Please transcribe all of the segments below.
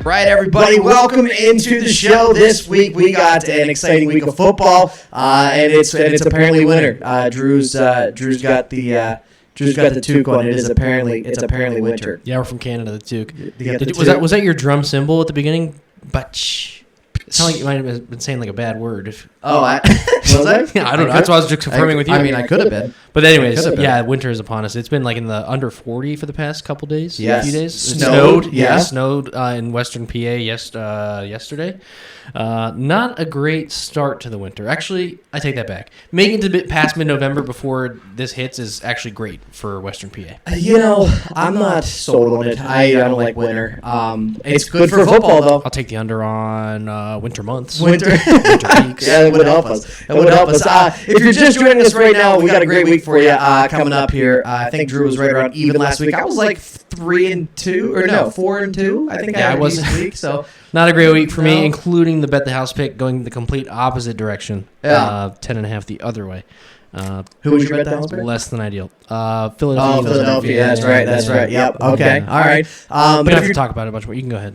Right, everybody, welcome into the show. This week we got an exciting week of football, and it's apparently winter. Drew's got the toque on. It's apparently winter. Yeah, we're from Canada. The toque. Was that your drum cymbal at the beginning? But it sounded like you might have been saying like a bad word. Was I? Yeah, I don't know. That's why I was just confirming with you. I mean, I could have been. But anyways, winter is upon us. It's been like in the under 40 for the past couple days. Yes. A few days. Snowed. Yeah, snowed in western PA yesterday. Not a great start to the winter. Actually, I take that back. Making it past mid-November before this hits is actually great for western PA. I'm not sold on it. I don't like winter. It's good for football, though. I'll take the under on winter months. Winter peaks. Yeah, it would help us. If you're just joining us right now, we got a great week for you coming up here. I think Drew was right around even last week. I was like 3-2, or no, 4-2. I think I was this week. So not a great week for me, including the bet the house pick going the complete opposite direction. 10.5 the other way. Who was your bet the house pick? Less than ideal. Philadelphia. Oh, Philadelphia. That's right. Yep. Okay. All right. But if you talk about it a bunch more, you can go ahead.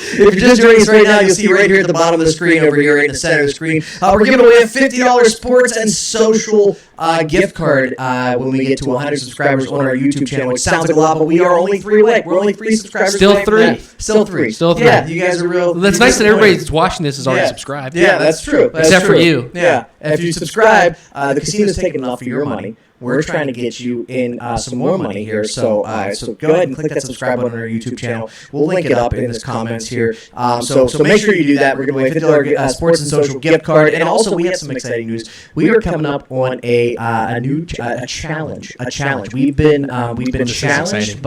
If you're just joining us right now, you'll see right here at the bottom of the screen, over here right in the center of the screen, we're giving away a $50 sports and social gift card when we get to 100 subscribers on our YouTube channel, which sounds like a lot, but we are only 3 away. We're only 3 subscribers Still 3. Still 3. Yeah, you guys are real. That's nice that everybody that's watching this is already subscribed. Yeah, that's true. Except for you. Yeah. If you subscribe, the casino's taking enough of your money. We're trying to get you in some more money here, so go ahead and click that subscribe button on our YouTube channel. We'll link it up in the comments here. So make sure you do that. We're giving away a $50 sports and social gift card, and also we have some exciting news. We are coming up on a new challenge. We've been challenged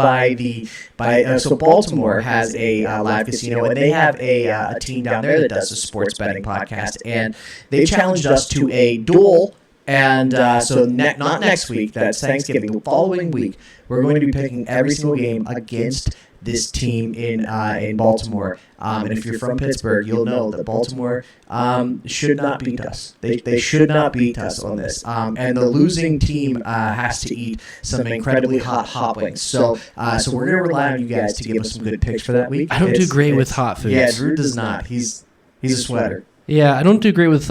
so Baltimore has a live casino, and they have a team down there that does a sports betting podcast, and they challenged us to a duel. And not next week, that's Thanksgiving, the following week, we're going to be picking every single game against this team in Baltimore. And if you're from Pittsburgh, you'll know that Baltimore should not beat us. They should not beat us on this. And the losing team has to eat some incredibly hot wings. So we're going to rely on you guys to give us some good picks for that week. I don't do great with hot foods. Yeah, Drew does not. He's a sweater. Yeah, I don't do great with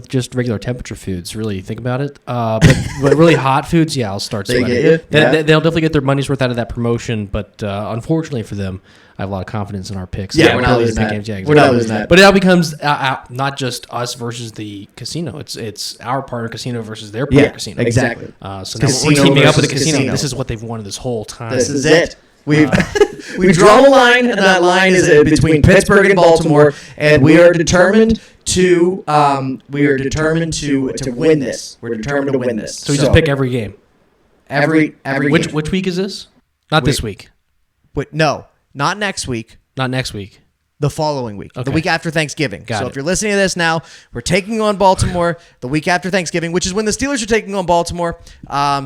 just regular temperature foods. Really, think about it. But really hot foods, I'll start sweating. They'll definitely get their money's worth out of that promotion. But unfortunately for them, I have a lot of confidence in our picks. Yeah, we're not losing that. We're not losing that. But it now becomes not just us versus the casino. It's our partner casino versus their partner casino. Exactly. So now we're teaming up with the casino. This is what they've wanted this whole time. This is it. We've drawn a line, and that line is between Pittsburgh and Baltimore, and we are determined to win this. We're determined to win this. So we just pick every game. Every which week is this? Not this week. No, not next week. Not next week. The following week, the week after Thanksgiving. Got it. If you're listening to this now, we're taking on Baltimore the week after Thanksgiving, which is when the Steelers are taking on Baltimore.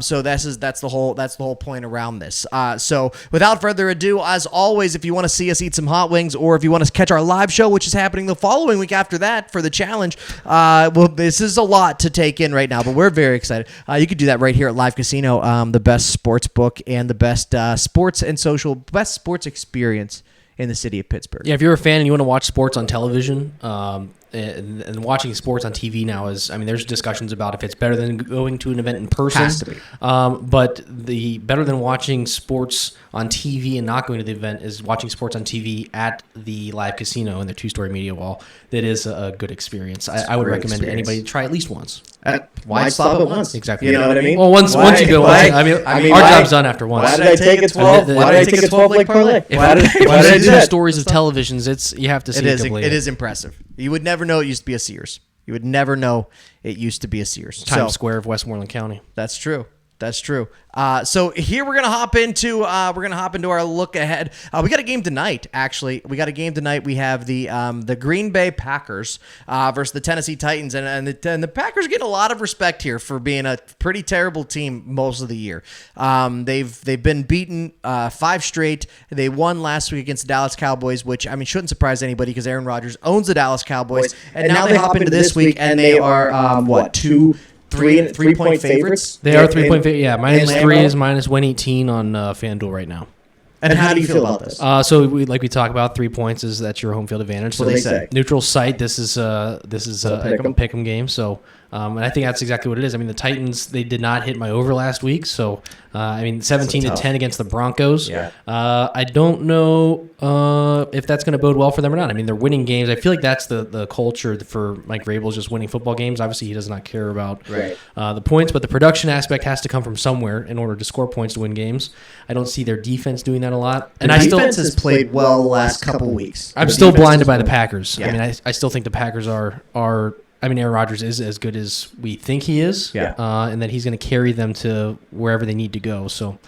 So that's the whole point around this. So without further ado, as always, if you want to see us eat some hot wings, or if you want to catch our live show, which is happening the following week after that for the challenge, this is a lot to take in right now, but we're very excited. You could do that right here at Live Casino, the best sports book and the best sports and social, best sports experience in the city of Pittsburgh. Yeah, if you're a fan and you want to watch sports on television, and watching sports on TV now there's discussions about if it's better than going to an event in person. Has to be. But the better than watching sports on TV and not going to the event is watching sports on TV at the live casino in the 2-story media wall. That is a good experience. I would recommend anybody try at least once. Why stop at once? Exactly. You know what I mean? Well, once you go, our job's done after once. Why did I take a 12? Why did I take a 12-leg parlay? Why did I do that? Stories of televisions, you have to see it. It is impressive. You would never know it used to be a Sears. You would never know it used to be a Sears. Times Square of Westmoreland County. That's true. So here we're gonna hop into our look ahead. We got a game tonight. Actually, we have the Green Bay Packers versus the Tennessee Titans, and the Packers get a lot of respect here for being a pretty terrible team most of the year. They've been beaten 5 straight. They won last week against the Dallas Cowboys, which shouldn't surprise anybody because Aaron Rodgers owns the Dallas Cowboys, and now they hop into this week and they are 3-point favorites. They are 3-point favorites. Yeah, -3 is -118 on FanDuel right now. And how do you feel about this? So we talk about 3 points is that's your home field advantage. So they say neutral site. This is a pick'em game. So and I think that's exactly what it is. I mean, the Titans, they did not hit my over last week. So 17-10 against the Broncos. Yeah. I don't know if that's going to bode well for them or not. I mean, they're winning games. I feel like that's the culture for Mike Vrabel, just winning football games. Obviously, he does not care about the points, but the production aspect has to come from somewhere in order to score points to win games. I don't see their defense doing that a lot. And defense has played well the last couple weeks. I'm still blinded by the Packers. Yeah. I mean, I still think the Packers are. I mean, Aaron Rodgers is as good as we think he is, and that he's going to carry them to wherever they need to go. So,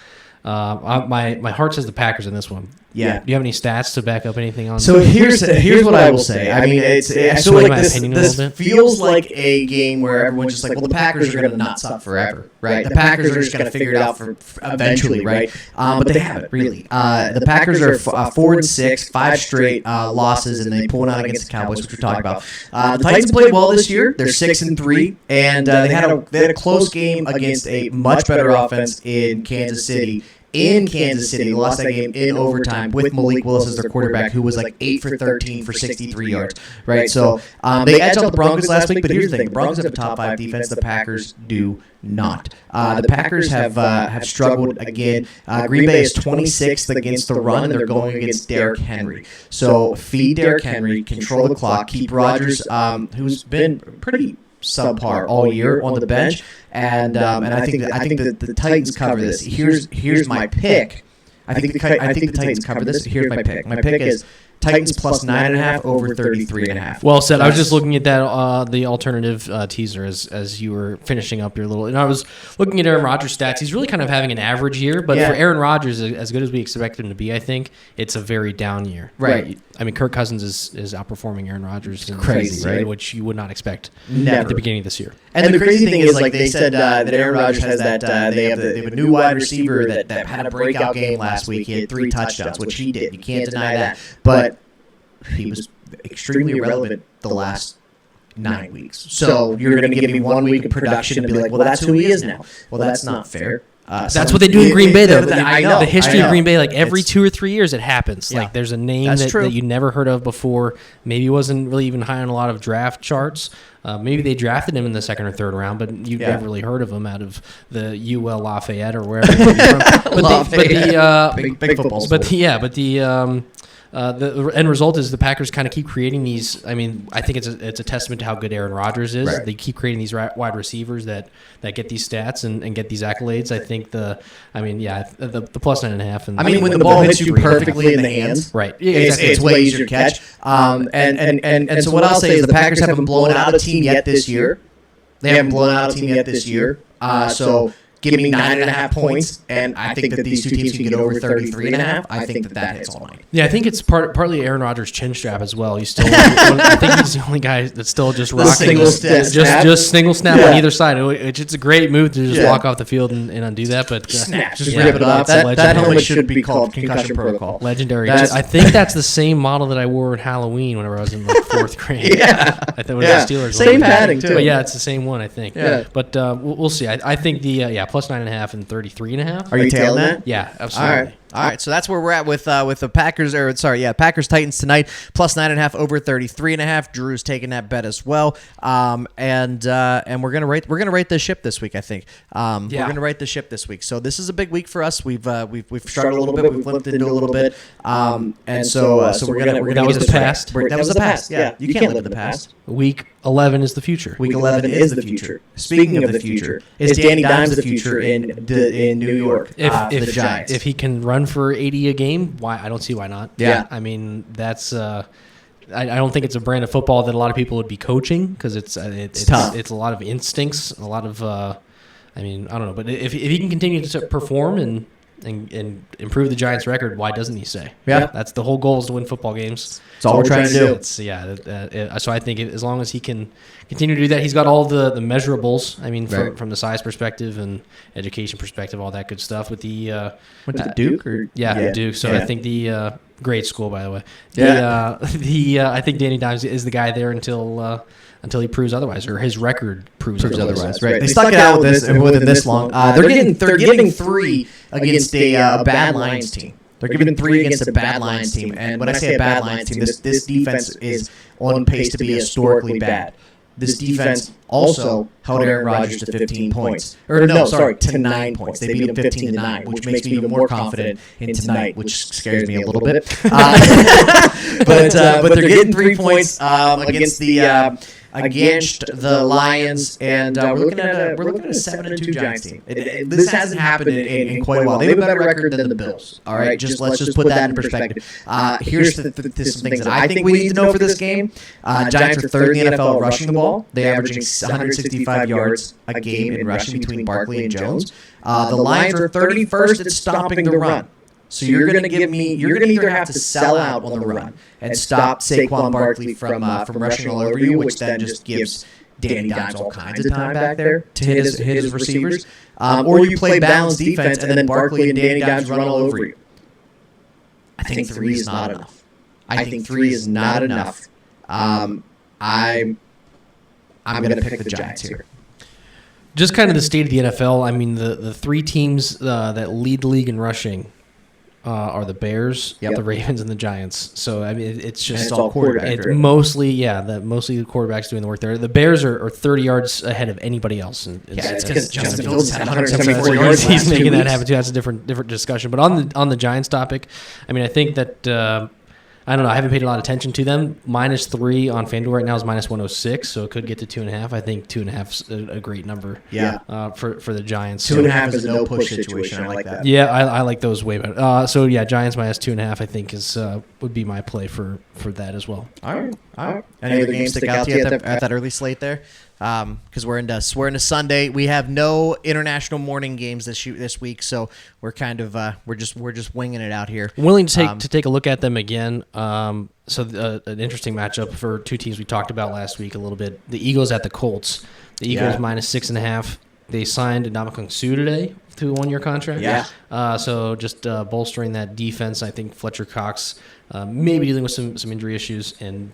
my heart says the Packers in this one. Yeah. Do you have any stats to back up anything on? So here's what I will say. I mean, I feel like this feels like a game where everyone's just like, well, the Packers are going to not suck forever, right? The Packers are just going to figure it out for eventually, right? But they haven't really. The Packers are 4-6, 5 straight losses, and they pulled out against the Cowboys, which we talked about. The Titans played well this year. They're 6-3, and they had a close game against a much better offense in Kansas City. They lost that game in overtime with Malik Willis as their quarterback, who was like 8 for 13 for 63 yards, right? So they edged out the Broncos last week, but here's the thing. The Broncos have a top 5 defense. The Packers do not. The Packers have struggled again. Green Bay is 26th against the run, and they're going against Derrick Henry. So feed Derrick Henry, control the clock, keep Rodgers, who's been pretty subpar all year on the bench, and I think that the Titans cover this. Here's my pick. I think the Titans cover this. Here's my pick. My pick is Titans plus 9.5 over 33.5. Well said. I was just looking at that the alternative teaser as you were finishing up your little, and I was looking at Aaron Rodgers' stats. He's really kind of having an average year, but for Aaron Rodgers, as good as we expect him to be, I think it's a very down year. Right. I mean, Kirk Cousins is outperforming Aaron Rodgers. Crazy, right? Which you would not expect Never. at the beginning of this year. And the crazy thing is, like they said, that Aaron Rodgers has that they have a new wide receiver that had a breakout game last week. He had 3 touchdowns, which he did. You can't deny that. But he was extremely irrelevant the last 9 weeks. So you're going to give me 1 week of production and be like, well, that's who he is now. Well, that's not fair. That's what they do in Green Bay, though. I know. The history of Green Bay, like every 2 or 3 years, it happens. Yeah. Like there's a name that you never heard of before. Maybe wasn't really even high on a lot of draft charts. Maybe they drafted him in the 2nd or 3rd round, but you've never really heard of him out of the UL Lafayette or wherever he's from. Big football school. The end result is the Packers kind of keep creating these. I mean, I think it's a testament to how good Aaron Rodgers is. Right. They keep creating these wide receivers that get these stats and get these accolades. I think the plus 9.5. And I mean, when the ball hits you perfectly in the hands, right? Yeah, exactly. It's way easier to catch. And so what I'll say is the Packers haven't blown out a team yet this year. They haven't blown out a team yet this year. So give me 9.5 points, and I think that these two teams can get over 33.5. I think that hits all night. Yeah, I think it's partly Aaron Rodgers' chin strap as well. He's still, I think he's the only guy that's still just rocking just single snap on either side. It's a great move to just walk off the field and undo that, but snap, just rip it off. That helmet should be called concussion protocol. Legendary. I think that's the same model that I wore at Halloween whenever I was in like 4th grade. I thought it was the Steelers. Same padding too. But yeah, it's the same one, I think. Yeah. But we'll see. I think the plus 9.5 and 33.5. Are you tailing that? Yeah, absolutely. All right, so that's where we're at with the Packers. Packers Titans tonight, plus 9.5 over 33.5. Drew's taking that bet as well. And we're gonna rate the ship this week. I think. We're gonna rate the ship this week. So this is a big week for us. We've started a little bit. We've limped into a little bit. And so we're gonna. That was the past. That was the past. Yeah, you can't live in the past. Week 11 is the future. Week 11 is the future. Speaking of the future, is Danny Dimes the future in New York? The Giants. If he can run for 80 a game, why? I don't see why not. Yeah. I mean, that's I don't think it's a brand of football that a lot of people would be coaching because it's tough. It's a lot of instincts, a lot of I don't know, but if he can continue to perform and improve the Giants' record, why doesn't he stay? Yeah. That's the whole goal, is to win football games. That's all we're trying to do. So I think as long as he can continue to do that, he's got all the measurables. I mean, from the size perspective and education perspective, all that good stuff. With the went to Duke or Duke. So I think the great school, by the way. I think Danny Dimes is the guy there until he proves otherwise, or his record proves otherwise. Right? They stuck it out with this long. They're getting 3 against a bad Lions team. They're giving 3 against a bad Lions team. And when I say a bad Lions team, this defense is on pace to be historically bad. This defense also held Aaron Rodgers to 15 points. To 9 points. They beat him 15-9, which makes me even more confident in tonight, which scares me a little bit. But they're getting 3 points against the Lions, and we're looking at a 7-2 Giants team. This hasn't happened in quite a while. They have a better record than the Bills. All right, let's just put that in perspective. Here's some things that I think we need to know for this game. Giants are third in the NFL rushing the ball. They're averaging 165 yards a game in rushing between Barkley and Jones. The Lions are 31st at stopping the run. So you're going to either have to sell out on the run and stop Saquon Barkley from rushing all over you, which then just gives Danny Dimes all kinds of time back there to hit his receivers, or you play balanced defense and then Barkley and Danny Dimes run all over you. I think 3 is not enough. I'm going to pick the Giants here. Just kind of the state of the NFL. I mean, the 3 teams that lead the league in rushing are the Bears, the Ravens, and the Giants. So I mean, it's just all quarterback. It's mostly the quarterbacks doing the work there. The Bears are 30 yards ahead of anybody else. It's because Justin Fields had 174 yards. He's making that happen too. That's a different discussion. But on the Giants topic, I mean, I think that. I don't know. I haven't paid a lot of attention to them. -3 on FanDuel right now is -106, so it could get to 2.5. I think 2.5 is a great number. Yeah. For the Giants. 2.5 is a no push situation. I like that. Yeah, I like those way better. So yeah, Giants -2.5. I think would be my play for that as well. All right. Any other games stick out to you at that early slate there? Because we're into Sunday. We have no international morning games this week, so we're kind of we're just winging it out here. I'm willing to take a look at them again. An interesting matchup for 2 teams we talked about last week a little bit. The Eagles at the Colts. The Eagles -6.5. They signed Ndamukong Suh today to a 1-year contract. Yeah. So just bolstering that defense. I think Fletcher Cox maybe dealing with some injury issues, and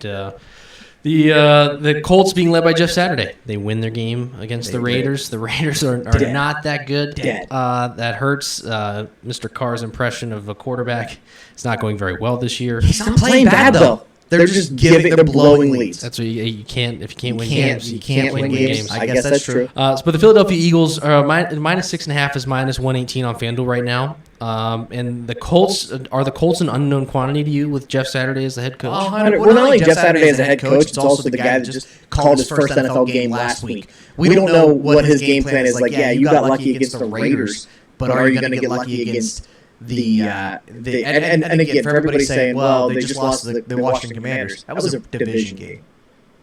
the Colts being led by Jeff Saturday. They win their game against the Raiders. The Raiders are not that good. That hurts. Mr. Carr's impression of a quarterback is not going very well this year. He's not playing bad though. They're just blowing leads. That's what you can't win games. You can't win games. I guess that's true. But the Philadelphia Eagles are -6.5 is -118 on FanDuel right now. And the Colts an unknown quantity to you with Jeff Saturday as the head coach? Well, not only Jeff Saturday as the head coach, it's also the guy that just called his first NFL game last week. We don't know what his game plan is. Like, yeah, you got lucky against the Raiders, but are you going to get lucky against and again, for everybody saying, well, they just lost to the Washington Commanders. That was a division game.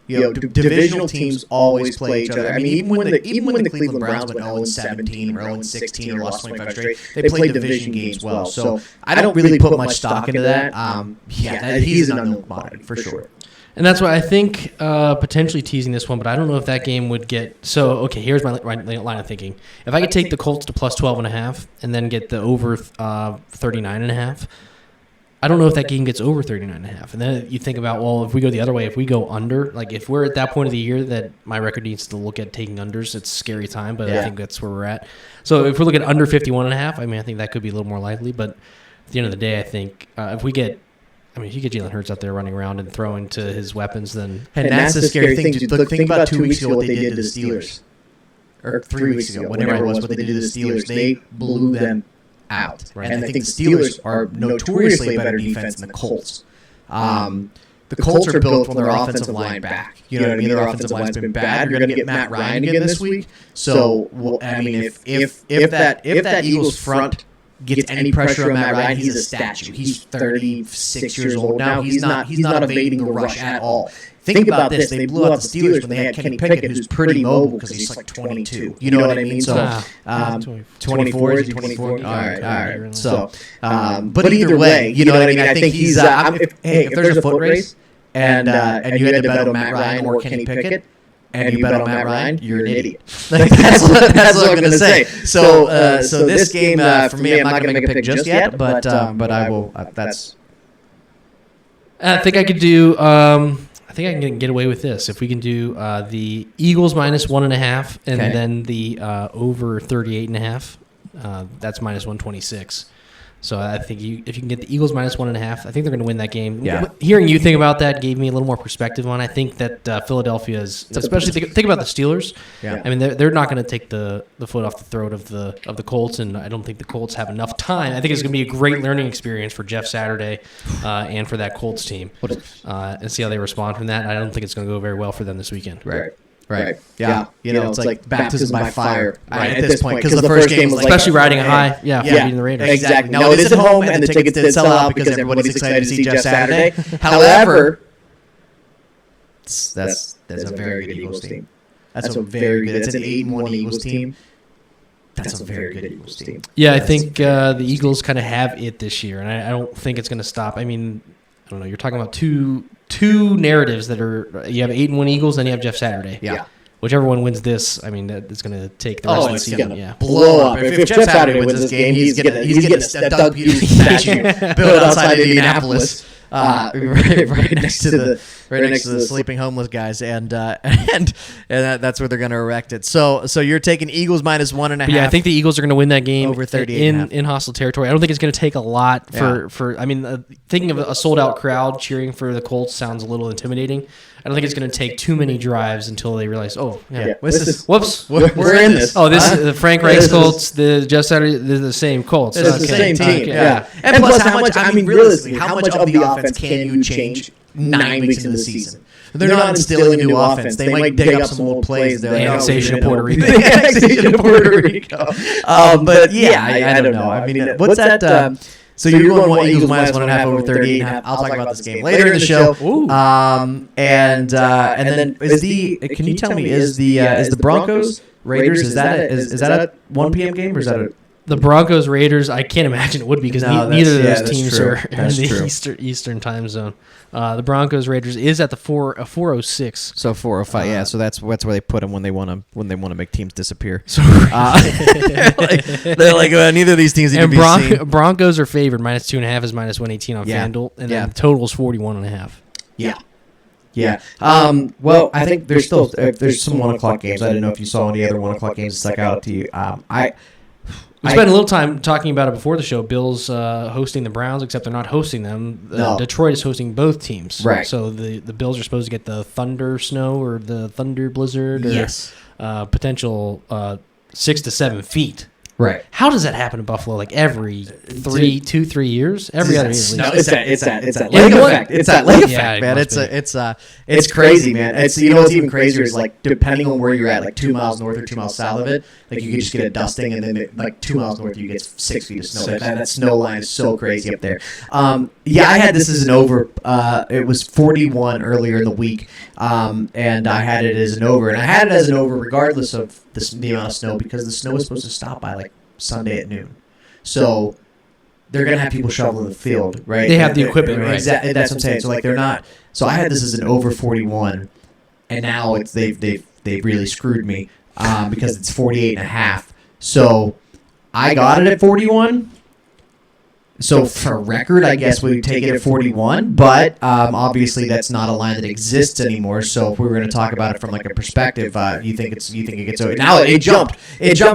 Divisional teams always play each other. I mean, even when the Cleveland Browns went 0-17 or 0-16 or lost 25 straight, they played division games well. So I don't really put much stock into that. He's an unknown commodity for sure. And that's why I think potentially teasing this one, but I don't know if that game would get – so, okay, here's my line of thinking. If I could take the Colts to +12.5 and then get the over 39.5, I don't know if that game gets over 39.5. And then you think about, well, if we go the other way, if we go under, like if we're at that point of the year that my record needs to look at taking unders, it's a scary time, but I think that's where we're at. So if we're looking at under 51.5, I mean, I think that could be a little more likely. But at the end of the day, I think if you get Jalen Hurts out there running around and throwing to his weapons, then... And that's the scary thing. Look, think about 2 weeks ago what they did to the Steelers. Or 3 weeks ago, whenever it was, what they did to the Steelers. They blew them out. Right. And I think the Steelers are notoriously a better defense than the Colts. The Colts are built from their offensive line back. You know what I mean? Their offensive line's been bad. You're going to get Matt Ryan again this week. So, I mean, if that Eagles front gets any pressure on Matt Ryan, he's a statue. He's 36 years old now. He's not evading the rush at all. Think about this. They blew out the Steelers when they had Kenny Pickett, who's pretty mobile because he's like 22. You know what I mean? So 24, is he 24? All right. So, but either way, you know what I mean? I think he's if there's a foot race and you had to bet on Matt Ryan or Kenny Pickett, and you bet on Matt Ryan, you're an idiot. That's what I'm going to say. So this game, for me, I'm not going to make a pick just yet, but I will. I think I could do. I think I can get away with this if we can do the Eagles -1.5 and then the over 38.5. That's -126. So I think if you can get the Eagles -1.5, I think they're going to win that game. Yeah. Hearing you think about that gave me a little more perspective on it. I think that Philadelphia is, especially think about the Steelers. Yeah. I mean, they're not going to take the foot off the throat of the Colts, and I don't think the Colts have enough time. I think it's going to be a great learning experience for Jeff Saturday and for that Colts team, and see how they respond from that. I don't think it's going to go very well for them this weekend. Right. Yeah. It's like baptism by fire at this point, because the first game was especially riding a high. For beating the Raiders. Exactly. Now, it is at home, and the tickets did sell out because everybody's excited to see Jeff Saturday. However, that's a very good Eagles team. That's a very good. That's an 8-1 Eagles team. That's a very good Eagles team. Yeah, I think the Eagles kind of have it this year, and I don't think it's going to stop. I mean, I don't know. You're talking about two narratives that are. You have 8-1 Eagles, and you have Jeff Saturday. Yeah. Whichever one wins this, I mean, it's going to take the rest of the season. It's going to blow up. If Jeff Saturday wins this game, he's getting a Doug Peterson statue built outside Indianapolis. Right next to the sleeping homeless guys, and that's where they're going to erect it. So you're taking Eagles -1.5. Yeah, I think the Eagles are going to win that game over 38 in hostile territory. I don't think it's going to take a lot for. I mean, thinking of a sold out crowd cheering for the Colts sounds a little intimidating. I don't think it's going to take too many drives until they realize, whoops, we're in this. Oh, this is the Frank Reich's Colts, the Jeff Saturday, they're the same Colts. It's the same team. Yeah. And plus, how much? I mean, realistically, how much of the offense can you change 9 weeks into the season? They're not instilling a new offense. They might dig up some old plays. The annexation of Puerto Rico. The annexation of Puerto Rico. But yeah, I don't know. I mean, what's that? So you're going Eagles -1.5 over 38.5. I'll talk about this game later in the show. And then can you tell me is the Broncos Raiders is that a 1 p.m. game or is that a the Broncos Raiders? I can't imagine it would be because neither of those teams are in the Eastern time zone. The Broncos Raiders is at the 4:06. So 4:05. Yeah. So that's where they put them when they want to make teams disappear. So they're like neither of these teams need to be seen. Broncos are favored -2.5 is -118 on FanDuel, and then the total is 41.5. Yeah. Well, I think there's some 1 o'clock games. I didn't know if you saw any other 1 o'clock games that stuck out to you. We spent a little time talking about it before the show. Bills hosting the Browns, except they're not hosting them. Detroit is hosting both teams. Right. So the Bills are supposed to get the thunder snow or the thunder blizzard or potential 6 to 7 feet. Right. How does that happen in Buffalo? Like every 3 years? Every other year. No, it's that lake effect. It's that lake effect, man. It's crazy, man. It's what's even crazier is like depending on where you're at, like 2 miles north or 2 miles south of it, like you could just get a dusting, and then like 2 miles north you get 6 feet of snow. That snow line is so crazy up there. I had this as an over. It was 41 earlier in the week, and I had it as an over, and I had it as an over regardless of the amount of snow because the snow is supposed to stop by like Sunday at noon. So they're going to have people shoveling the field, right? They have the equipment, right? Exactly. That's what I'm saying. So like they're not. So I had this as an over 41, and now they've really screwed me because it's 48.5. So I got it at 41. So for record, I guess we would take it at 41, but obviously that's not a line that exists anymore. So if we were going to talk about it from like a perspective, you think it gets over. Now it jumped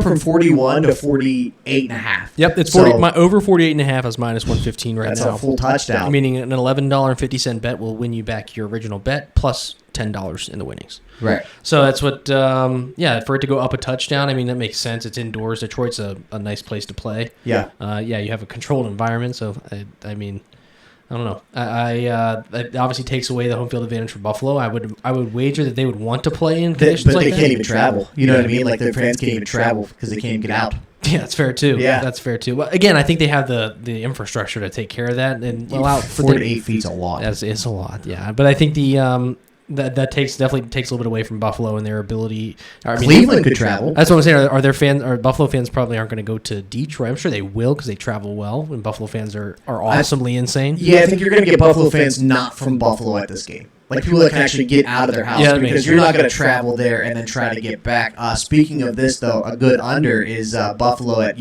from 41 to 48.5. Yep, it's 40. My over 48.5 is -115 right now. That's a full touchdown. Meaning an $11.50 bet will win you back your original bet plus $10 in the winnings. Right. So that's what, for it to go up a touchdown, I mean, that makes sense. It's indoors. Detroit's a nice place to play. Yeah. You have a controlled environment. So, I mean, I don't know. It obviously takes away the home field advantage for Buffalo. I would wager that they would want to play in conditions but they can't even travel. You know what I mean? Like their fans can't even travel because they can't even get out. Yeah, that's fair too. Yeah, that's fair too. Well, again, I think they have the infrastructure to take care of that and allow 4 to 8 feet's a lot. It's a lot. Yeah, but I think that definitely takes a little bit away from Buffalo and their ability. Cleveland could travel. That's what I'm saying. Are their fans? Or Buffalo fans probably aren't going to go to Detroit. I'm sure they will because they travel well. And Buffalo fans are awesomely insane. Yeah, I think you're going to get Buffalo fans not from Buffalo at this game. Like people that can actually get out of their house because you're not going to travel there and then try to get back. Speaking of this, though, a good under is Buffalo at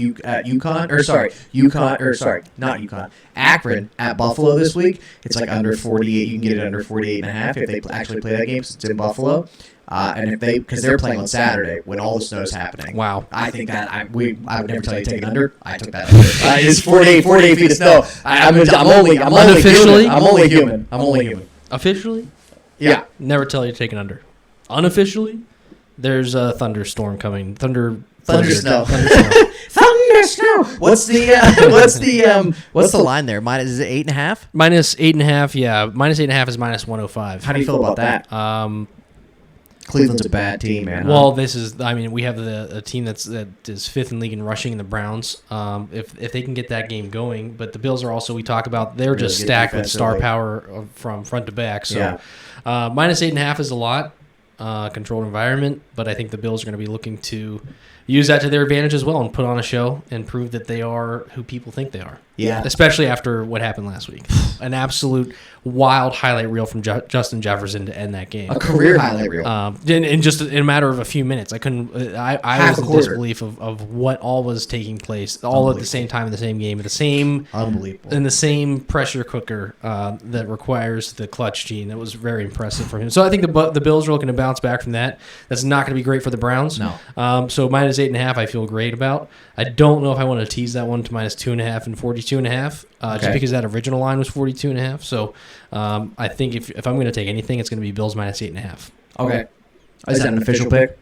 Akron at Buffalo this week. It's like under 48. You can get it under 48.5 if they actually play that game since it's in Buffalo. And if because they're playing on Saturday when all the snow's happening. Wow. I think that I would never tell you to take it under. I took that under. It's 48 feet of snow. I'm only human. I'm only human. Officially? Yeah. Never tell you to take it under. Unofficially, there's a thunderstorm coming. Thunder snow. Thunder snow. What's the line there? Is it 8.5? Minus 8.5. Yeah, minus 8.5 is minus 105. How do you feel about that? Cleveland's a bad team, man. Well, we have a team that is fifth in league in rushing in the Browns. If they can get that game going, but the Bills are also, we talk about, they're just stacked with star power from front to back. So minus 8.5 is a lot. Controlled environment, but I think the Bills are going to be looking to use that to their advantage as well and put on a show and prove that they are who people think they are. Yeah. Especially after what happened last week. An absolute wild highlight reel from Justin Jefferson to end that game. A career highlight reel. In just in a matter of a few minutes. I couldn't. I was in disbelief of what all was taking place, all at the same time in the same game, in the same pressure cooker that requires the clutch gene. That was very impressive for him. So I think the Bills are looking to bounce back from that. That's not going to be great for the Browns. No. So minus 8.5, I feel great about. I don't know if I want to tease that one to minus 2.5 and 42.5, just because that original line was 42.5. So I think if I'm going to take anything, it's going to be Bills minus 8.5. Okay. Is that an official pick?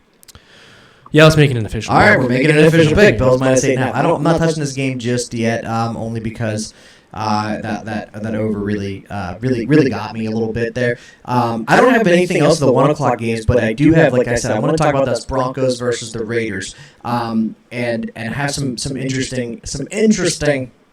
Yeah, let's make it an official. All right, we're making it an official pick. Bills minus 8.5. I'm not touching this game just yet, only because that over really got me a little bit there. I don't have anything else in the 1 o'clock games, but I do have, like I said, I want to talk about those Broncos versus the Raiders, and have some interesting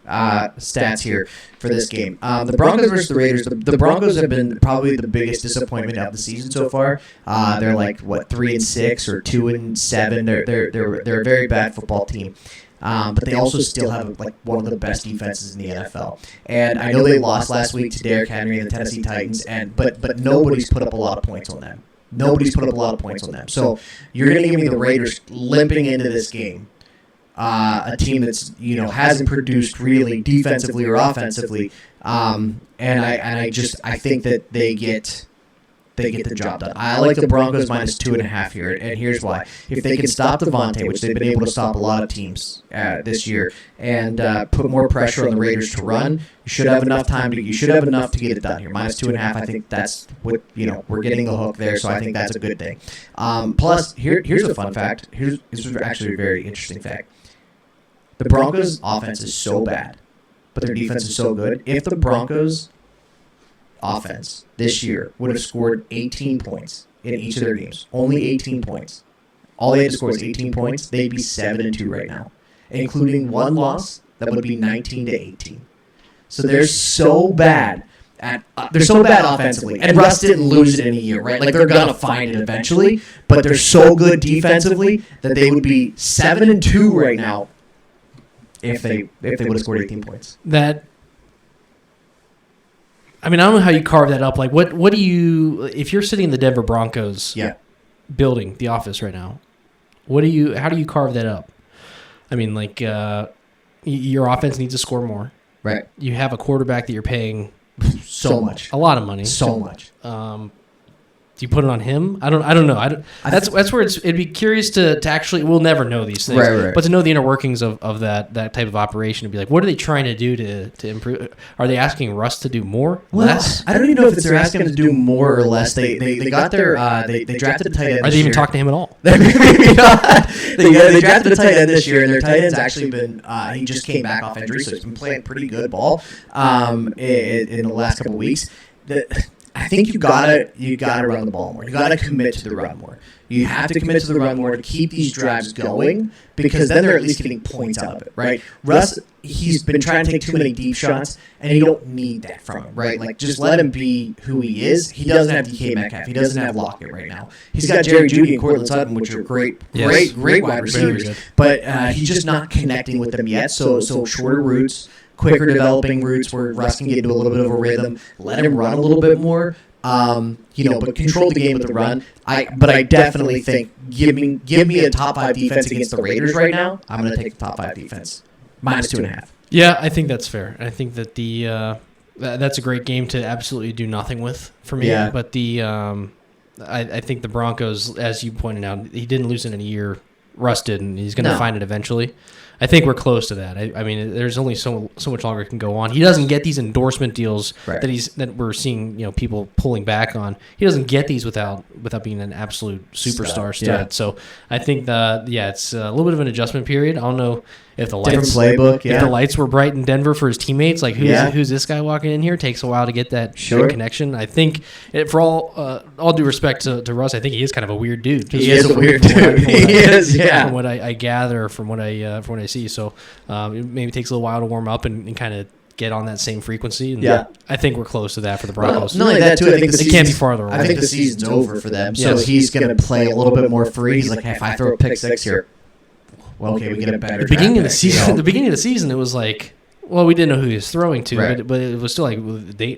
stats here for this game. The Broncos versus the Raiders. The Broncos have been probably the biggest disappointment of the season so far. They're like 3-6 or 2-7. They're a very bad football team. But they also still have one of the best defenses in the NFL. And I know they lost last week to Derrick Henry and the Tennessee Titans, but nobody's put up a lot of points on them. So you're going to give me the Raiders limping into this game. A team that's hasn't produced really defensively or offensively, and I think that they get the job done. I like the Broncos minus 2.5 here, and here's why. If they can stop Devontae, which they've been able to stop a lot of teams this year, and put more pressure on the Raiders to run, you should have enough to get it done here. Minus 2.5, I think that's what we're getting the hook there, so I think that's a good thing. Plus, here's a fun fact. This is actually a very interesting fact. The Broncos' offense is so bad, but their defense is so good. If the Broncos' offense this year would have scored 18 points in each of their games, only 18 points, all they had to score was 18 points, they'd be 7-2 right now, including one loss that would be 19-18. So they're so bad offensively, and Russ didn't lose it in a year, right? They're gonna find it eventually, but they're so good defensively that they would be 7-2 right now. If they would have scored 18 points. I don't know how you carve that up. What do you, if you're sitting in the Denver Broncos building, the office right now, how do you carve that up? Your offense needs to score more. Right. You have a quarterback that you're paying so much. A lot of money. So much. Do you put it on him? I don't know. That's where it'd be curious to actually. We'll never know these things, right. But to know the inner workings of that type of operation, to be like, what are they trying to do to improve? Are they asking Russ to do more, less? I don't even know if they're asking him to do more or less. They got their they drafted a tight end. Are they even talking to him at all? Maybe not. They drafted a tight end this year, and their tight end's actually been. He just came back off injury, so he's been playing pretty good ball in the last couple of weeks. I think you gotta run the ball more. You gotta commit to the run more. You have to commit to the run more to keep these drives going, because then they're at least getting points out of it, right? Russ, he's been trying to take too many deep shots, and you don't need that from him, right? Just let him be who he is. He doesn't have DK Metcalf. He doesn't have Lockett right now. He's got Jerry Jeudy and Courtland Sutton, which are great wide receivers, but he's just not connecting with them yet. So shorter routes, quicker developing routes where Russ can get into a little bit of a rhythm. Let him run a little bit more. But control the game with the run. But I definitely think give me a top 5 defense against the Raiders right now. I'm going to take the top 5 defense minus 2.5. Yeah, I think that's fair. I think that that's a great game to absolutely do nothing with for me. Yeah. But I think the Broncos, as you pointed out, he didn't lose it in a year, rusted, and he's going to find it eventually. I think we're close to that. I mean, there's only so much longer it can go on. He doesn't get these endorsement deals that we're seeing, people pulling back on. He doesn't get these without being an absolute superstar stud. Yeah. So I think it's a little bit of an adjustment period. I don't know if the lights playbook, if the lights were bright in Denver for his teammates, like who's this guy walking in here? It takes a while to get that connection. I think for all due respect to Russ, I think he is kind of a weird dude. He is a weird dude. He is, From what I gather, from what I see, so it maybe takes a little while to warm up and kind of get on that same frequency. And I think we're close to that for the Broncos. Not only that, too, I think it can't be farther away. I think the season's over for them, so he's going to play a little bit more free. He's like, hey, if I throw a pick six here, well, okay, we get a better. The beginning of the season, it was like, well, we didn't know who he was throwing to, but it was still like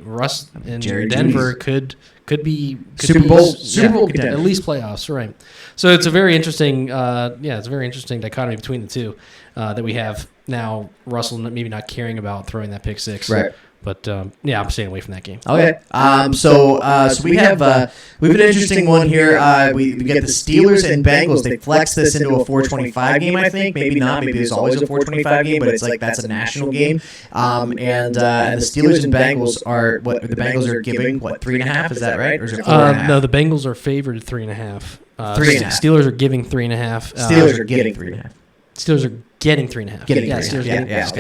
Russ and Denver could be Super Bowl contender, at least playoffs, right? So it's a very interesting, dichotomy between the two that we have now. Russell maybe not caring about throwing that pick six, right? But I'm staying away from that game. Okay. So we have an interesting one here. We get the Steelers and Bengals. They flex this into a 425 game, I think. Maybe not. Maybe there's always a 425 game, but it's like that's a national game. And the Steelers and Bengals are what the Bengals are giving 3.5? Is that right? Or is it 4.5? No, the Bengals are favored 3.5. 3.5. Steelers are giving 3.5. Steelers are getting 3.5. Steelers are getting 3.5. Okay,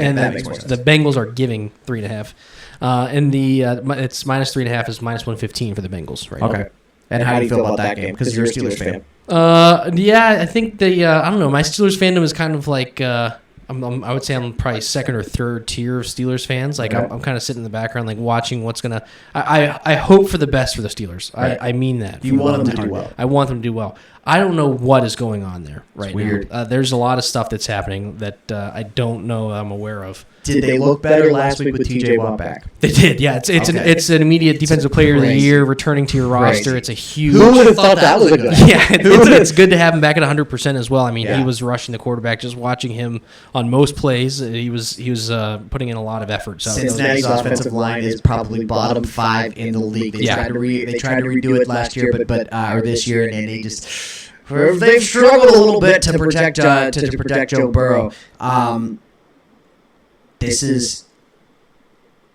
and that makes more sense. The Bengals are giving 3.5. And it's minus 3.5 is minus 115 for the Bengals, right? Okay. And how do you feel about that game? Because you're a Steelers fan. I think I don't know. My Steelers fandom is kind of like I would say I'm probably second or third tier of Steelers fans. Like I'm kind of sitting in the background, like watching what's gonna. I hope for the best for the Steelers. Right. I mean that. You want them to do well. I want them to do well. I don't know what is going on there right weird. now. There's a lot of stuff that's happening that I don't know I'm aware of. Did they look better last week with TJ Watt back? They did, yeah. It's an immediate defensive player of the year returning to your roster. It's a huge. Who would have thought that was a good? Yeah, it's good to have him back at 100% as well. I mean, he was rushing the quarterback. Just watching him on most plays, he was putting in a lot of effort. So Cincinnati's offensive line is probably bottom 5 in the league. They tried to redo it last year, but or this year, and they just they've struggled a little bit to protect Joe Burrow. This is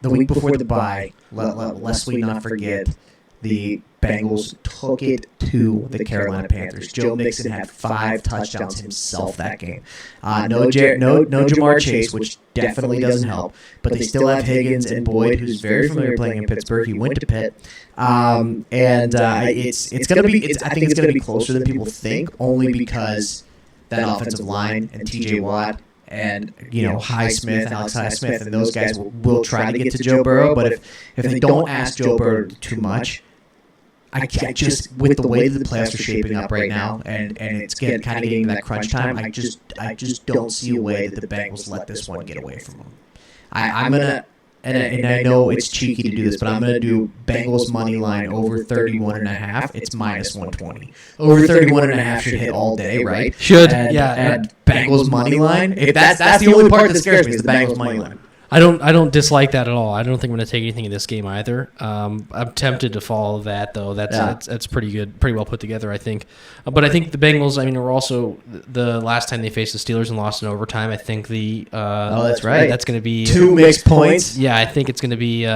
the week before the bye. Lest we not forget, the Bengals took it to the Carolina Panthers. Joe Mixon had 5 touchdowns himself that game. No Jamar Chase, which definitely doesn't help. But they still have Higgins and Boyd, who's very familiar playing in Pittsburgh. He went to Pitt, and it's gonna be. I think it's gonna be closer than people think, only because that offensive line and T.J. Watt. And Alex Highsmith, and those guys will try to get to Joe Burrow. But if they don't ask Joe Burrow too much, I just with the way that the playoffs are shaping up right now, and it's kind of getting that crunch time, I just don't see a way that the Bengals let this one get away from them. I'm gonna. And I know it's cheeky to do this, but I'm going to do Bengals money line over 31.5. It's minus 120. Over 31.5 should hit all day, right? Should, and Bengals money line. If that's the only part that scares me is the Bengals money line. I don't dislike that at all. I don't think I'm going to take anything in this game either. I'm tempted to follow that though. That's pretty good, pretty well put together, I think. But I think the Bengals. I mean, were also the last time they faced the Steelers and lost in overtime. I think that's right. That's going to be 2 mixed points. Yeah, I think it's going to be.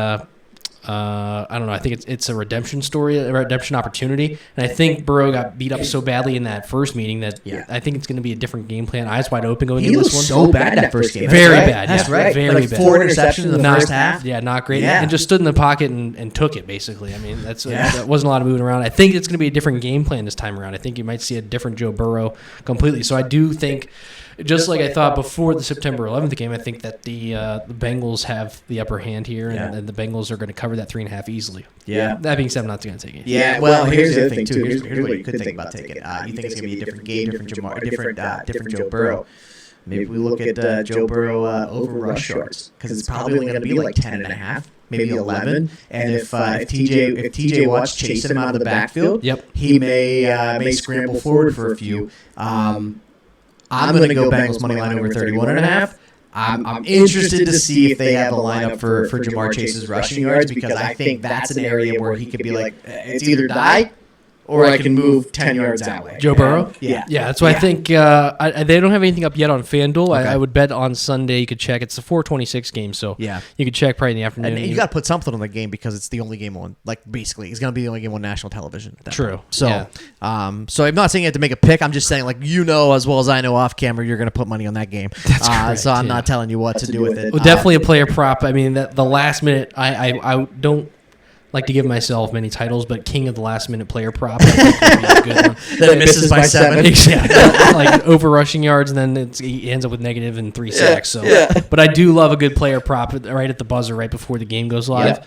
I don't know. I think it's a redemption story, a redemption opportunity. And I think Burrow got beat up so badly in that first meeting that I think it's going to be a different game plan. Eyes wide open going into this one. He looked so bad that first game. Very bad. That's right. Very bad. 4 interceptions in the first half. Yeah, not great. Yeah. And just stood in the pocket and took it, basically. I mean, that wasn't a lot of moving around. I think it's going to be a different game plan this time around. I think you might see a different Joe Burrow completely. So I do think, just like I thought before the September 11th game, I think that the Bengals have the upper hand here, and the Bengals are going to cover that 3.5 easily. Yeah. That being said, I'm not going to take it. Yeah. Well, here's the other thing too. Here's what you could think about taking. You think it's going to be a different game, different Joe Burrow. Maybe we look at Joe Burrow over rush yards, because it's probably only going to be like 10.5, maybe 11. And if TJ Watt's chasing him out of the backfield, he may scramble forward for a few. I'm going to go Bengals money line over 31.5. I'm interested to see if they have a lineup for Jamar Chase's rushing yards, because I think that's an area where he could be like, it's either die or I can move 10 yards that way. Joe Burrow? Yeah. That's why I think they don't have anything up yet on FanDuel. Okay. I would bet on Sunday you could check. It's a 4:26 game, so you could check probably in the afternoon. And you got to put something on the game because it's the only game on, basically, it's going to be the only game on national television. True. So, so I'm not saying you have to make a pick. I'm just saying, as well as I know off camera, you're going to put money on that game. That's correct. So I'm not telling you what to do with it. Well, definitely a player prop. I mean, the last minute, I don't like to give myself many titles, but king of the last minute player prop, I think would be a good one. That it misses by 7. Exactly. Like over rushing yards, and then he ends up with negative and 3 sacks. So, but I do love a good player prop right at the buzzer, right before the game goes live.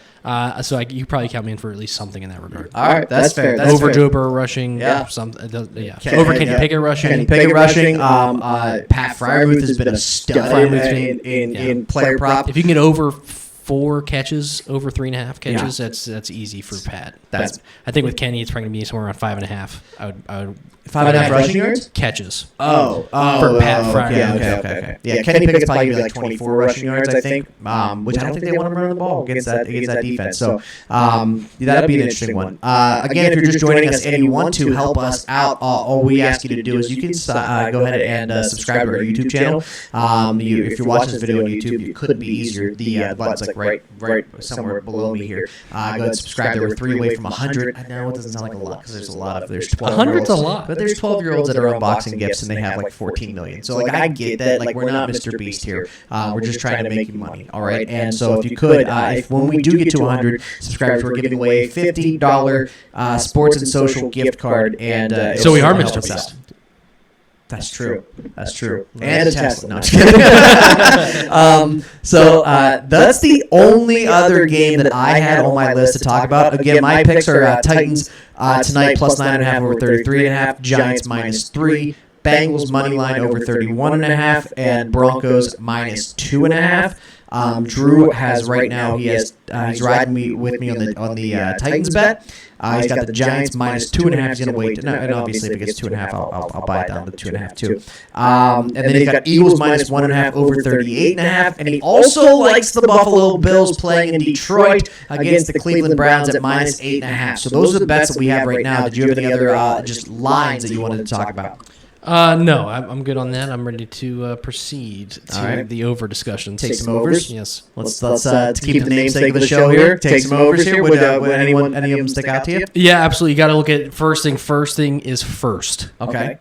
So you probably count me in for at least something in that regard. All right, that's fair. Over Joe Burrow rushing, over Kenny Pickett rushing. Kenny Pickett rushing. Pat Freiermuth has been a stud in player prop. If you can get over 4 catches, over 3.5 catches, that's easy for Pat. I think with Kenny, it's probably going to be somewhere around 5.5. I would 5.5 rushing yards? Catches. For Pat Freiermuth. Okay. Yeah, Kenny Pickett's probably going to be like 24 rushing yards, I think, which I don't think they want him running the ball against that defense. So that'd be an interesting one. Again, if you're just joining us and you want to help us out, all we ask you to do is you can go ahead and subscribe to our YouTube channel. If you're watching this video on YouTube, it could be easier. The button's like right somewhere below me here. Go ahead and subscribe. There were 3 away from 100. I know it doesn't sound like a lot because there's 12. 100's a lot. But there's 12-year-olds that are unboxing gifts and they have like 14 million. So I get that. We're not Mr. Beast here. We're just trying to make you money. All right. And so if you could, when we do get to 100 subscribers, we're giving away a $50 sports and social gift card. And so we are Mr. Beast. That's true. And a Tesla. No, so that's the only other game that I had on my list to talk about. Again, my picks are Titans tonight plus 9.5 over 33.5, Giants minus 3, Bengals money line over 31.5, and Broncos minus 2.5. Drew has right now. He's riding with me on the Titans bet. He's got the Giants minus 2.5. He's going to wait. And obviously, if it gets 2.5, I'll buy it down to 2.5 too. And then he's got Eagles minus 1.5 over 38.5. And he also likes the Buffalo Bills playing in Detroit against the Cleveland Browns at minus 8.5. So those are the bets that we have right now. Did you have any other just lines that you wanted to talk about? No, I'm good on that. I'm ready to proceed to the over discussions. Take some overs? Yes. Let's to keep the namesake of the show here. Take some overs here. Would any of them stick out to you? Yeah, absolutely. You got to look at first thing. First thing is first. Okay.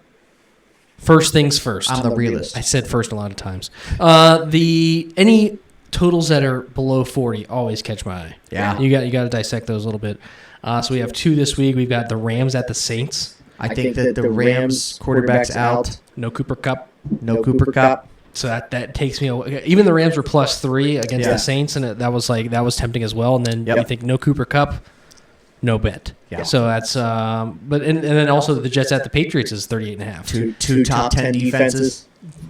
First things first. I'm the realist. I said first a lot of times. Any totals that are below 40 always catch my eye. Yeah. You got to dissect those a little bit. So we have 2 this week. We've got the Rams at the Saints. I think that the Rams quarterback's out. No Cooper Kupp. So that takes me away. Even the Rams were plus 3 against the Saints, and that was tempting as well. And then you think no Cooper Kupp, no bet. Yeah. So that's but and then also the Jets at the Patriots is 38.5. Two top 10 defenses.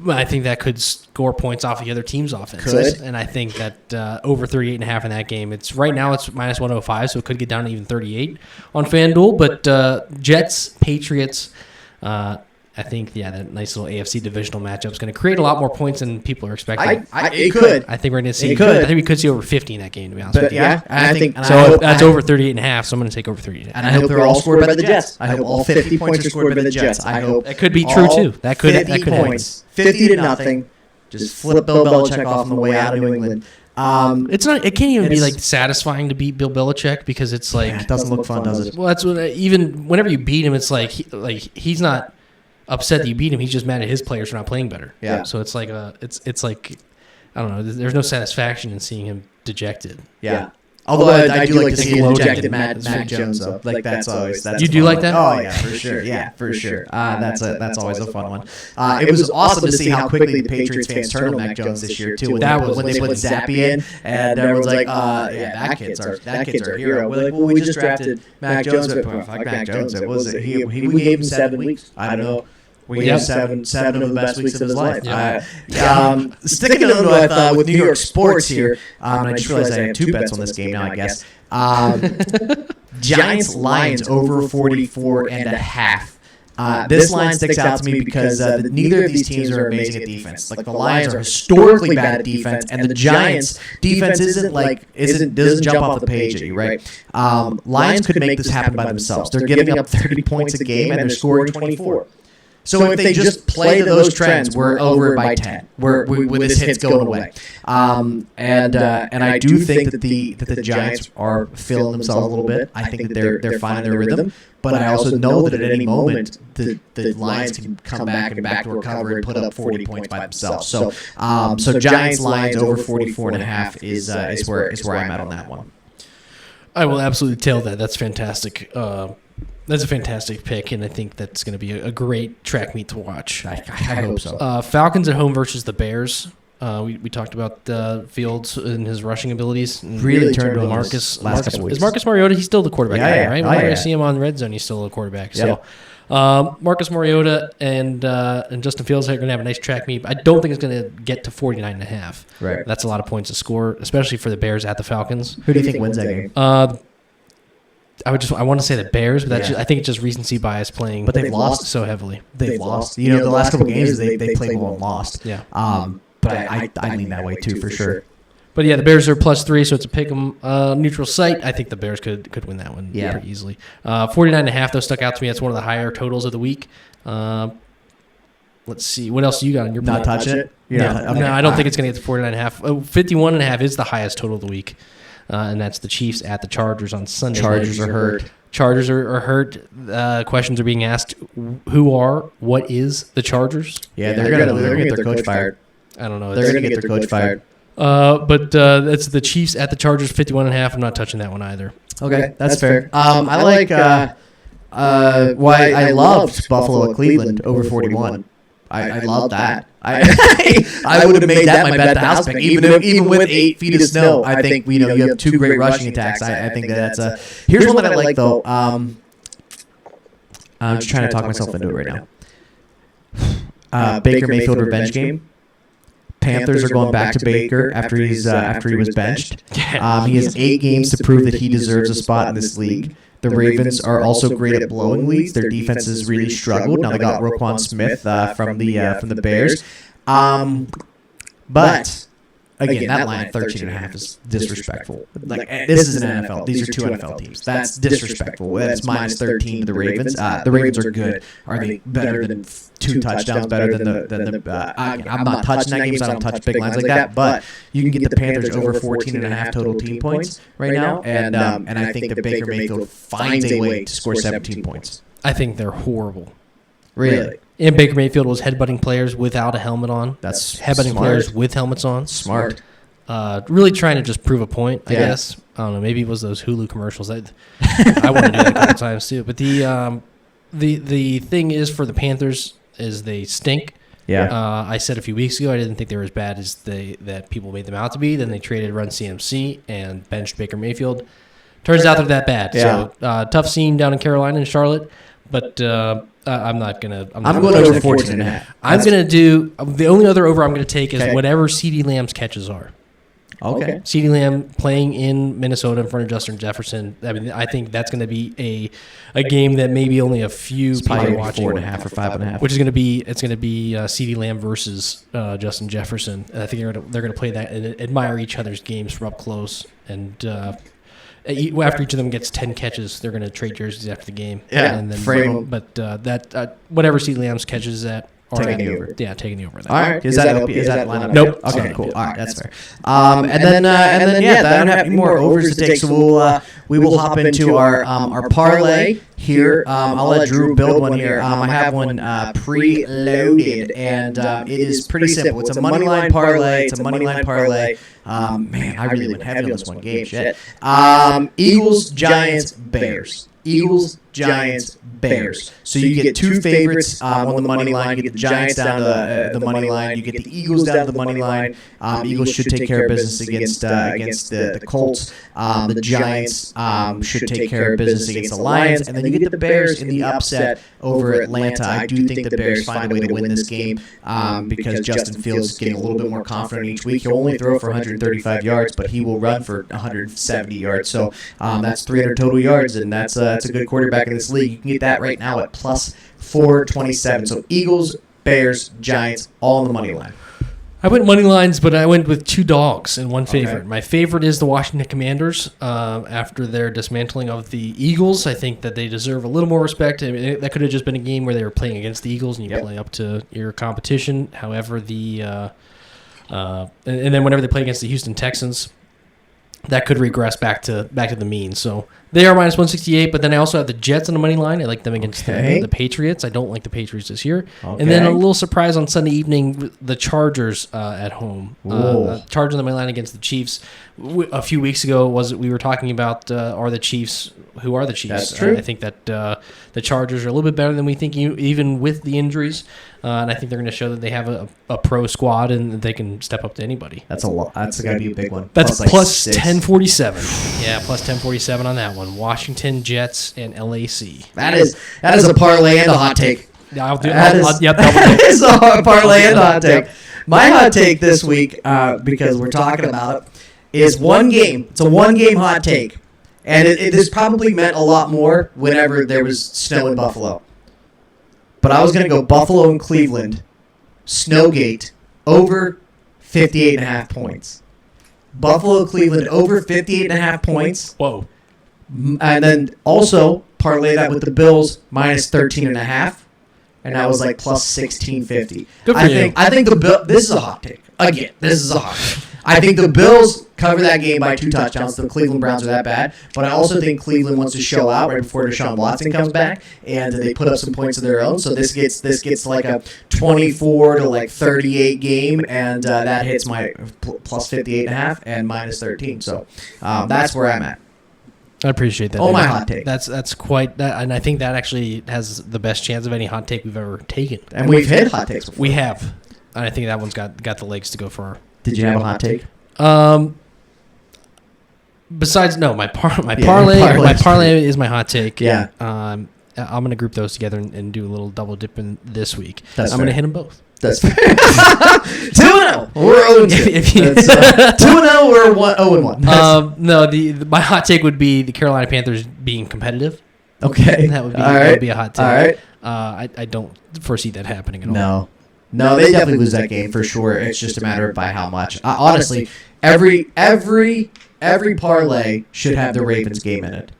I think that could score points off the other team's offense. Could. And I think that over 38.5 in that game. Right now it's minus 105, so it could get down to even 38 on FanDuel. But Jets, Patriots, I think, that nice little AFC divisional matchup is going to create a lot more points than people are expecting. It could. I think we're going to see. It could. I think we could see over 50 in that game, to be honest with you. Yeah, I think so. That's over 38.5. So I'm going to take over 38.5. And I hope they're all scored by the Jets. I hope all 50 points are scored by the Jets. I hope that could be true too. That could 50 points, 50-0. Just flip Bill Belichick off on the way out of New England. It's not. It can't even be satisfying to beat Bill Belichick because it's it doesn't look fun, does it? Well, that's what. Even whenever you beat him, it's he's not upset that you beat him. He's just mad at his players for not playing better. Yeah. So it's like it's like I don't know. There's no satisfaction in seeing him dejected. Yeah. Although I do like to see a dejected Mac Jones though. That's always you do like that? Oh yeah, for sure. Yeah, for sure. That's always a fun one. It was awesome to see how quickly the Patriots fans turned on Mac Jones this year too. When they put Zappy in, and everyone's like, that kid's our hero. We're like, well, we just drafted Mac Jones, but fuck Mac Jones. It was we gave him 7 weeks. I don't know. We have seven of the best weeks of his life. Sticking on with New York sports here, I just realized I had 2 bets on this game now, I guess. Giants Lions over 44.5. This line sticks out to me because neither of these teams are amazing at defense. Like the Lions are historically bad at defense, and the Giants' defense doesn't jump off the page at you, right? Lions could make this happen by themselves. They're giving up 30 points a game, and they're scoring 24. So if they just play to those trends, we're over by 10. With this hit's going away. And I do think that the Giants are feeling themselves a little bit. I think that they're finding their rhythm. But I also know that at any moment the Lions can come back and backdoor cover and put up 40 points by themselves. So Giants Lions over 44.5 is where I'm at on that one. I will absolutely tail that. That's fantastic. That's a fantastic pick, and I think that's going to be a great track meet to watch. I hope so. Falcons at home versus the Bears. We talked about Fields and his rushing abilities. Really turned on Marcus. Last couple weeks. Is Marcus Mariota? He's still the quarterback, right? Whenever I see him on red zone, he's still a quarterback. So, Marcus Mariota and Justin Fields are going to have a nice track meet. I don't think it's going to get to 49.5. Right. That's a lot of points to score, especially for the Bears at the Falcons. Who do you think wins that game? I want to say the Bears, but I think it's just recency bias playing. But they've lost so heavily. They've lost. The last couple games they played well and lost. Yeah. But I lean that way too for sure. But yeah, the Bears are +3, so it's a pick'em neutral site. I think the Bears could win that one pretty easily. 49.5 though stuck out to me. That's one of the higher totals of the week. Let's see, what else you got on your? Not touching it. No, I don't think it's going to get to 49.5. 51.5 is the highest total of the week. And that's the Chiefs at the Chargers on Sunday. Chargers are hurt. Chargers are hurt. Questions are being asked. What is the Chargers? Yeah, they're gonna get their coach fired. I don't know. They're gonna get their coach fired. But that's the Chiefs at the Chargers, 51.5. I'm not touching that one either. Okay, that's fair. I like. I loved Buffalo at Cleveland over 41. I love that. I would have made that my bet at the house pick, even with 8 feet of snow. I think you have 2 great rushing attacks. I think that's a. Here's one that I like though. I'm just trying to talk myself into it right now. Baker Mayfield revenge game. Panthers are going back to Baker after he was benched. He has 8 games to prove that he deserves a spot in this league. The Ravens are also great at blowing leads. Their defense has really struggled. Now they got Roquan Smith from the Bears. But again, that line at 13.5 is disrespectful. This is an NFL. These are 2 NFL teams. That's disrespectful. That's minus 13 to the Ravens. The Ravens are good. Are they better than 2 touchdowns? Better than the? I'm not touching that game, so I don't touch big lines like that. But you can get the Panthers over 14.5 total team points right now, and I think that Baker Mayfield finds a way to score 17 points. I think they're horrible. Really? And Baker Mayfield was headbutting players without a helmet on. That's headbutting players with helmets on. Smart. Really trying to just prove a point, I guess. I don't know. Maybe it was those Hulu commercials. I want to do that a couple times too. But the thing is for the Panthers is they stink. Yeah. I said a few weeks ago I didn't think they were as bad as that people made them out to be. Then they traded Run CMC and benched Baker Mayfield. Turns out they're that bad. Yeah. So tough scene down in Carolina and Charlotte. But I'm not gonna. I'm going over 14.5. I'm gonna do the only other over I'm gonna take is whatever CeeDee Lamb's catches are. Okay. CeeDee Lamb playing in Minnesota in front of Justin Jefferson. I mean, I think that's going to be a game that maybe only a few people are watching. 4.5 or 5.5. Which is going to be CeeDee Lamb versus Justin Jefferson. And I think they're going to play that and admire each other's games from up close. And after each of them gets 10 catches, they're going to trade jerseys after the game. Yeah. And then frame them. But whatever CeeDee Lamb's catches at. Taking the over. Yeah, taking the over. All right. Is that lineup? Nope. Okay, cool. All right, that's fair. And then I don't have any more overs to take, so we will hop into our parlay here. I'll let Drew build one here. I have one preloaded, and it is pretty simple. It's a money line parlay. Man, I really went heavy on this one game. Shit. Eagles, Giants, Bears. Eagles, Giants, Bears. So you get 2 favorites on the money line. You get the Giants down to the money line. You get the Eagles down to the money line. Eagles should take care of business against the Colts. The Giants should take care of business against the Lions. And then you get the Bears in the upset over Atlanta. I do think the Bears find a way to win this game because Justin Fields is getting a little bit more confident each week. He'll only throw for 135 yards, but he will run for 170 yards. So that's 300 total yards, and that's that's a good quarterback in this league. You can get that right now at plus 427. So Eagles, Bears, Giants, all on the money line. I went money lines, but I went with 2 dogs and 1 favorite. Okay. My favorite is the Washington Commanders. After their dismantling of the Eagles, I think that they deserve a little more respect. I mean, that could have just been a game where they were playing against the Eagles and you play up to your competition. However, and then whenever they play against the Houston Texans, that could regress back to the mean. So they are minus 168, but then I also have the Jets on the money line. I like them against the Patriots. I don't like the Patriots this year. Okay. And then a little surprise on Sunday evening, the Chargers at home. Chargers on the money line against the Chiefs. A few weeks ago, we were talking about who are the Chiefs? That's true. I think that the Chargers are a little bit better than we think, even with the injuries. And I think they're going to show that they have a pro squad and they can step up to anybody. That's a lot. That's going to be a big one. That's plus 1047. Yeah, plus 1047 on that one. Washington, Jets, and LAC. That is a parlay and a hot take. I'll do that. That is a parlay and a hot take. My hot take this week, because we're talking about it, is one game. It's a one-game hot take. And this probably meant a lot more whenever there was snow in Buffalo. But I was going to go Buffalo and Cleveland, Snowgate, over 58.5 points. Buffalo, Cleveland, over 58.5 points. Whoa. And then also parlay that with the Bills, minus 13.5. And that was like plus 1650. Good for you. I think this is a hot take. Again, this is a hot take. I think the Bills cover that game by 2 touchdowns. The Cleveland Browns are that bad. But I also think Cleveland wants to show out right before Deshaun Watson comes back, and they put up some points of their own. So this gets like a 24 to like 38 game, and that hits my plus 58.5 and minus 13. So that's where I'm at. I appreciate that. Oh, my hot take. That's quite that, and I think that actually has the best chance of any hot take we've ever taken. And we've hit hot takes before. We have, and I think that one's got the legs to go far. Did you have a hot take? Besides, no, my parlay is my hot take. Yeah. I'm gonna group those together and do a little double dipping this week. I'm gonna hit them both. That's fair. 2-0. We're 0-2. 2-0. We're 0-1. No, my hot take would be the Carolina Panthers being competitive. Okay. That would be a hot take. All right. I don't foresee that happening at all. No, they definitely lose that game for sure. It's just a matter of by how much. Honestly, every parlay should have the Ravens game in it.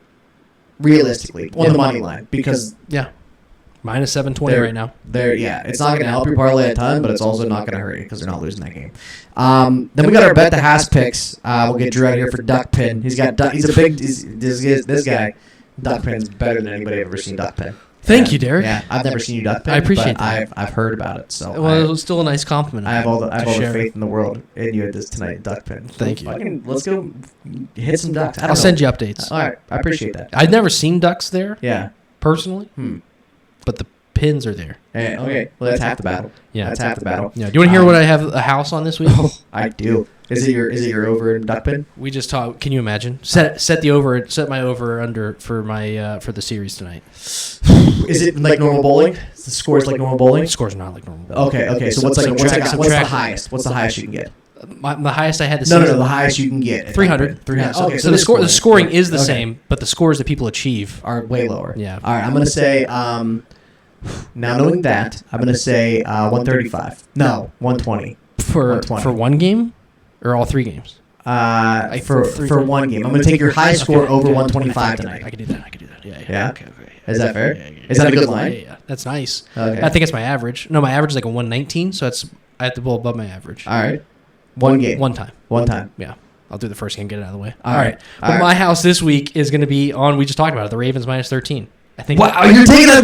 Realistically, on the money line, because minus 720 right now. It's not going to help your parlay a ton, but it's also not going to hurt you because they're not losing that game. Then we got our bet the HAUS Picks. We'll get Drew out here for Duck Pin. This guy. Duck Pin's better than anybody I've ever seen Duck Pin. Thank you, Derek. Yeah, I've never seen you duck pin. I appreciate that. I've heard about it. So it was still a nice compliment. I have all the faith in the world in you at this tonight, duck pin. Thank you. Let's go hit some ducks. I'll send you updates. All right, I appreciate that. I've never seen ducks there. Yeah, personally. But the pins are there. Okay, well that's half the battle. Yeah, that's half the battle. Yeah. Do you want to hear what I have a house on this week? I do. Is it your over in duck pin? We just talked. Can you imagine? Set my over under for my for the series tonight. Is it like normal bowling? The score's like normal bowling? The score's not like normal bowling. Okay. So what's the highest? What's the highest you can get? The highest I had No, the highest you can get. 300. 300. Okay, so the scoring is the same, but the scores that people achieve are way lower. Yeah. All right, I'm going to say now knowing that, I'm going to say 135. No, 120. For one game or all 3 games? For one game. I'm going to take your high score over 125 tonight. I can do that. Yeah. Okay. Is that fair? Is that a good line? Yeah. That's nice. Okay. I think it's my average. No, my average is like a 119, so I have to bowl above my average. All right. One game. One time. Yeah. I'll do the first game, get it out of the way. All right. But my house this week is going to be on, we just talked about it, the Ravens minus 13. I think. Wow, you're taking a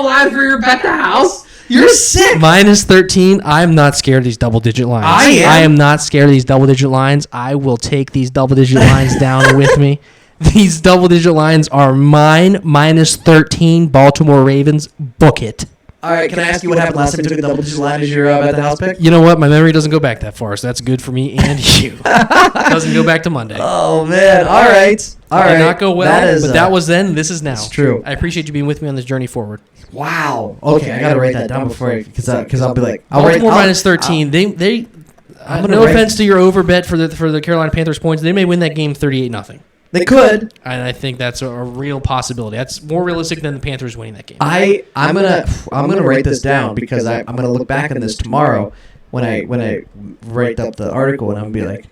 line for your bet the house? You're sick. Minus 13. I'm not scared of these double-digit lines. I am not scared of these double-digit lines. I will take these double-digit lines down with me. These double-digit lines are mine. Minus 13. Baltimore Ravens. Book it. All right. Can I ask you what happened last time you took a double-digit line as your bet the HAUS pick? You know what? My memory doesn't go back that far, so that's good for me and you. It doesn't go back to Monday. Oh man! All right. Did not go well, but that was then. This is now. It's true. I appreciate you being with me on this journey forward. Wow. Okay, I gotta write that down before because I'll be like Baltimore minus 13. No offense to your over bet for the Carolina Panthers points. They may win that game 38-0. They could. And I think that's a real possibility. That's more realistic than the Panthers winning that game. I'm gonna write this down because I'm gonna look back on this tomorrow when I write up the article, and I'm gonna be like,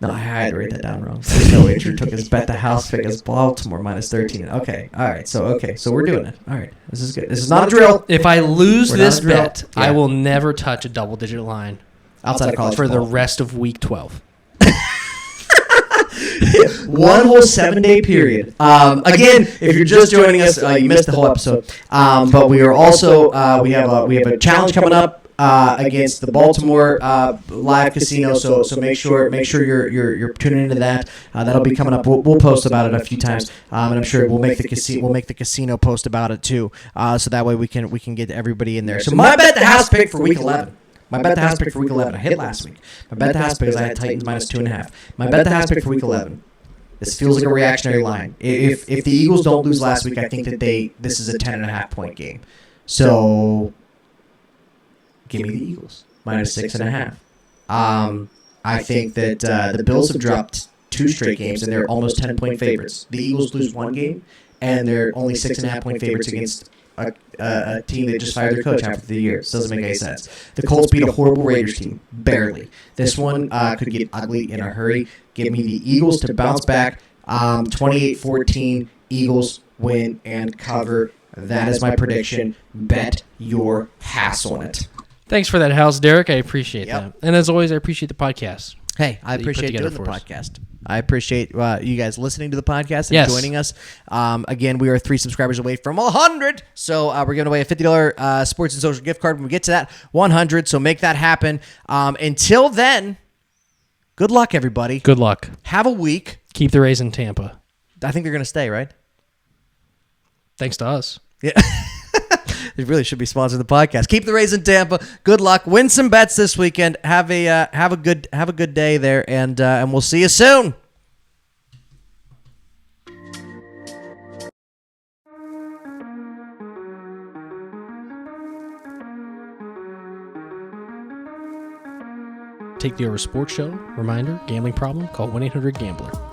no, I had to write that down wrong. There's no way Drew took his bet the house pick as Baltimore -13. Okay, all right, so we're doing it. All right, this is good. This is not a drill. If I lose this bet, Yeah. I will never touch a double-digit line Outside of college for the football. rest of Week 12. One whole 7-day period. Again, if you're just joining us, you missed the whole episode. But we are also we have a challenge coming up against the Baltimore live casino. So make sure you're tuning into that. That'll be coming up. We'll post about it a few times, and I'm sure we'll make the casino post about it too. So that way we can get everybody in there. So my bet the house pick for Week 11. My bet the house pick for Week 11. I hit last week. My bet the house pick is I had Titans -2.5. My bet the house pick for Week 11. This feels like a reactionary line. If the Eagles don't lose last week, I think that this is a 10.5 point game. So give me the Eagles -6.5. I think that the Bills have dropped 2 straight games and they're almost 10-point favorites. The Eagles lose 1 game and they're only 6.5 point favorites against a team that just fired their coach after the year. It doesn't make any sense. The Colts beat a horrible Raiders team, barely. This one could get ugly in a hurry. Give me the Eagles to bounce back. 28-14, Eagles win and cover. That is my prediction. Bet your ass on it. Thanks for that, House, Derek. I appreciate that. And as always, I appreciate the podcast. Hey, I appreciate doing the podcast. I appreciate you guys listening to the podcast and joining us. Again, we are 3 subscribers away from 100. So we're giving away a $50 sports and social gift card when we get to that 100. So make that happen. Until then, good luck, everybody. Good luck. Have a week. Keep the Rays in Tampa. I think they're going to stay, right? Thanks to us. Yeah. They really should be sponsoring the podcast. Keep the Rays in Tampa. Good luck. Win some bets this weekend. Have a good day there, and we'll see you soon. Take the Over Sports Show. Reminder, gambling problem? Call 1-800-GAMBLER.